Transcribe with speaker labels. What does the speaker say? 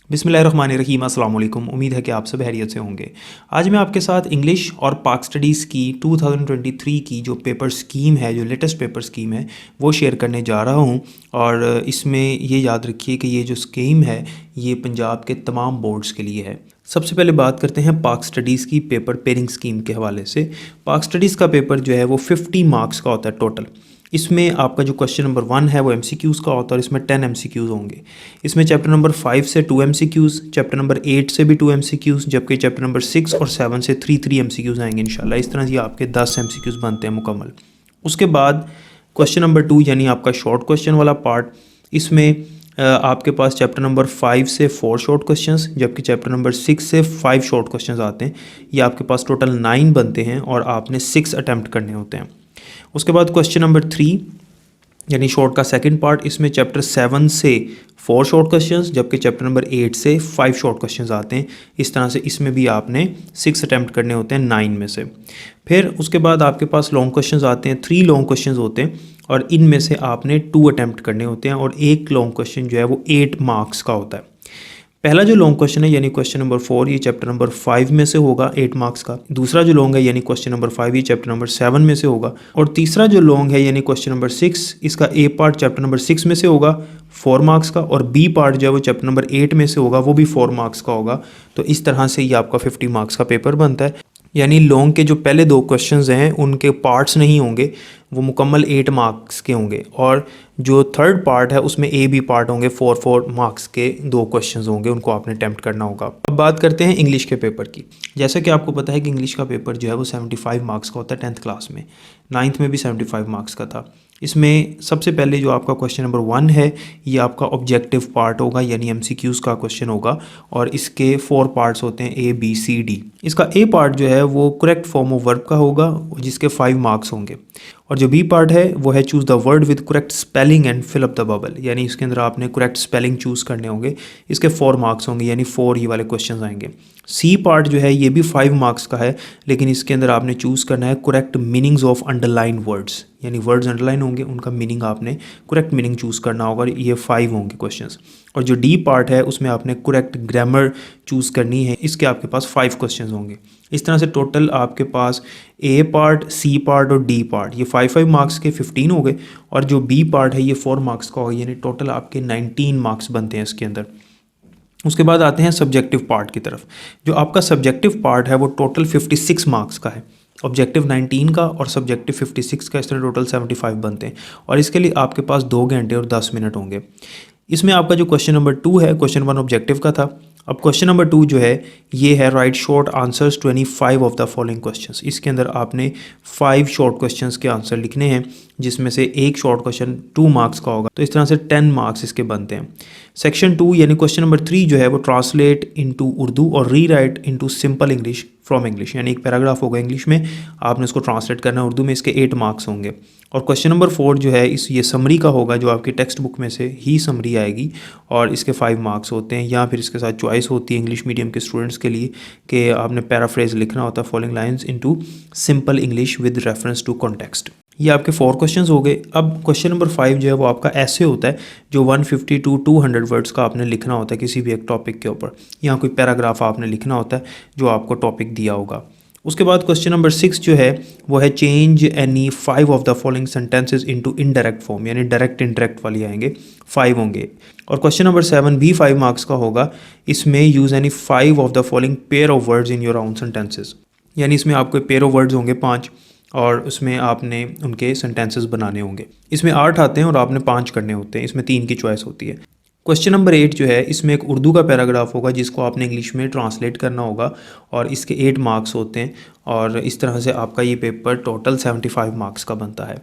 Speaker 1: बिस्मिल्लाहिर्रहमानिर्रहीम, अस्सलाम वालेकुम। उम्मीद है कि आप सब खैरियत से होंगे। आज मैं आपके साथ इंग्लिश और पाक स्टडीज़ की 2023 की जो पेपर स्कीम है, जो लेटेस्ट पेपर स्कीम है, वो शेयर करने जा रहा हूँ। और इसमें ये याद रखिए कि ये जो स्कीम है ये पंजाब के तमाम बोर्ड्स के लिए है। सबसे पहले बात करते हैं पाक स्टडीज़ की पेपर पेयरिंग स्कीम के हवाले से। पाक स्टडीज़ का पेपर जो है वो 50 मार्क्स का होता है टोटल। इसमें आपका जो क्वेश्चन नंबर 1 है वो MCQs का होता है और इसमें 10 MCQs होंगे। इसमें चैप्टर नंबर 5 से 2 MCQs, चैप्टर नंबर 8 से भी 2 MCQs, जबकि चैप्टर नंबर 6 और 7 से 3 MCQs आएंगे इंशाल्लाह। इस तरह से आपके 10 MCQs बनते हैं मुकम्मल। उसके बाद क्वेश्चन नंबर 2 यानी आपका शॉर्ट क्वेश्चन वाला पार्ट, इसमें आपके पास चैप्टर नंबर 5 से 4 शॉर्ट क्वेश्चंस, जबकि चैप्टर नंबर 6 से 5 शॉर्ट क्वेश्चंस आते हैं। ये आपके पास टोटल 9 बनते हैं और आपने 6 अटैम्प्ट करने होते हैं। उसके बाद क्वेश्चन नंबर 3 यानी शॉर्ट का सेकंड पार्ट, इसमें चैप्टर 7 से 4 शॉर्ट क्वेश्चंस, जबकि चैप्टर नंबर 8 से 5 शॉर्ट क्वेश्चंस आते हैं। इस तरह से इसमें भी आपने 6 अटैम्प्ट करने होते हैं 9 में से। फिर उसके बाद आपके पास लॉन्ग क्वेश्चंस आते हैं, 3 लॉन्ग क्वेश्चंस होते हैं और इनमें से आपने 2 अटैम्प्ट करने होते हैं और एक लॉन्ग क्वेश्चन जो है वो 8 मार्क्स का होता है। पहला जो लॉन्ग क्वेश्चन है यानी क्वेश्चन नंबर 4, ये चैप्टर नंबर 5 में से होगा 8 मार्क्स का। दूसरा जो लॉन्ग है यानी क्वेश्चन नंबर 5, ये चैप्टर नंबर 7 में से होगा। और तीसरा जो लॉन्ग है यानी क्वेश्चन नंबर 6, इसका ए पार्ट चैप्टर नंबर 6 में से होगा 4 मार्क्स का, और बी पार्ट जो है वो चैप्टर नंबर 8 में से होगा, वो भी 4 मार्क्स का होगा। तो इस तरह से ये आपका 50 मार्क्स का पेपर बनता है। यानी लॉन्ग के जो पहले 2 क्वेश्चंस हैं उनके पार्ट्स नहीं होंगे, वो मुकम्मल 8 मार्क्स के होंगे, और जो थर्ड पार्ट है उसमें ए बी पार्ट होंगे, 4 मार्क्स के 2 क्वेश्चंस होंगे, उनको आपने अटैम्प्ट करना होगा। अब बात करते हैं इंग्लिश के पेपर की। जैसा कि आपको पता है कि इंग्लिश का पेपर जो है वो 75 मार्क्स का होता है 10th क्लास में, 9th में भी 75 मार्क्स का था। इसमें सबसे पहले जो आपका क्वेश्चन नंबर 1 है ये आपका ऑब्जेक्टिव पार्ट होगा, यानी MCQs का क्वेश्चन होगा, और इसके 4 पार्ट्स होते हैं A B C D। इसका ए पार्ट जो है वो करेक्ट फॉर्म ऑफ वर्ब का होगा जिसके 5 मार्क्स होंगे, और जो बी पार्ट है वो है choose the word with correct spelling and fill up the bubble, यानी इसके अंदर आपने करेक्ट स्पेलिंग चूज़ करने होंगे, इसके 4 मार्क्स होंगे, यानी 4 ये वाले क्वेश्चंस आएंगे। सी पार्ट जो है ये भी 5 मार्क्स का है, लेकिन इसके अंदर आपने चूज़ करना है correct meanings of underline words, यानी वर्ड्स अंडरलाइन होंगे उनका मीनिंग आपने करेक्ट मीनिंग चूज़ करना होगा, और ये 5 होंगे क्वेश्चंस। और जो डी पार्ट है उसमें आपने करेक्ट ग्रामर चूज़ करनी है, इसके आपके पास 5 क्वेश्चंस होंगे। इस तरह से टोटल आपके पास ए पार्ट, सी पार्ट और डी पार्ट ये 5 मार्क्स के 15 हो गए, और जो बी पार्ट है ये 4 मार्क्स का होगा, यानी टोटल आपके 19 मार्क्स बनते हैं इसके अंदर। उसके बाद आते हैं सब्जेक्टिव पार्ट की तरफ। जो आपका सब्जेक्टिव पार्ट है वो टोटल 56 मार्क्स का है, ऑब्जेक्टिव 19 का और सब्जेक्टिव 56 का, इस तरह टोटल 75 बनते हैं, और इसके लिए आपके पास 2 घंटे और 10 मिनट होंगे। इसमें आपका जो क्वेश्चन नंबर 2 है, क्वेश्चन 1 ऑब्जेक्टिव का था। अब क्वेश्चन नंबर 2 जो है ये है right short answers 25 of the following questions. इसके अंदर आपने 5 शॉर्ट क्वेश्चंस के आंसर लिखने हैं, जिसमें से एक शॉर्ट क्वेश्चन 2 मार्क्स का होगा, तो इस तरह से 10 मार्क्स इसके बनते हैं। सेक्शन 2 यानी क्वेश्चन नंबर 3 जो है वो ट्रांसलेट इनटू उर्दू और री right into simple English from English, यानी एक पैराग्राफ होगा इंग्लिश में, आपने उसको ट्रांसलेट करना है उर्दू में, इसके 8 मार्क्स होंगे। और क्वेश्चन नंबर 4 जो है ये समरी का होगा, जो आपकी टेक्स्ट बुक में से ही समरी आएगी, और इसके 5 मार्क्स होते हैं। या फिर इसके साथ चॉइस होती है इंग्लिश मीडियम के स्टूडेंट्स के लिए कि आपने पैराफ्रेज लिखना होता है following lines into simple English with reference to context. ये आपके 4 क्वेश्चंस हो गए। अब क्वेश्चन नंबर 5 जो है वो आपका ऐसे होता है, जो 150 to 200 वर्ड्स का आपने लिखना होता है किसी भी एक टॉपिक के ऊपर। यहाँ कोई पैराग्राफ आपने लिखना होता है जो आपको टॉपिक दिया होगा। उसके बाद क्वेश्चन नंबर 6 जो है वो है change any 5 of the following sentences into indirect form, यानी डायरेक्ट इनडायरेक्ट वाली आएंगे, 5 होंगे। और क्वेश्चन नंबर 7 भी 5 मार्क्स का होगा। इसमें use any 5 of the following pair of words in your own sentences, यानी इसमें आपको पेयर ऑफ वर्ड्स होंगे 5, और उसमें आपने उनके सेंटेंसेस बनाने होंगे। इसमें 8 आते हैं और आपने 5 करने होते हैं, इसमें 3 की चॉइस होती है। क्वेश्चन नंबर 8 जो है इसमें एक उर्दू का पैराग्राफ होगा जिसको आपने इंग्लिश में ट्रांसलेट करना होगा, और इसके 8 मार्क्स होते हैं, और इस तरह से आपका ये पेपर टोटल 75 मार्क्स का बनता है।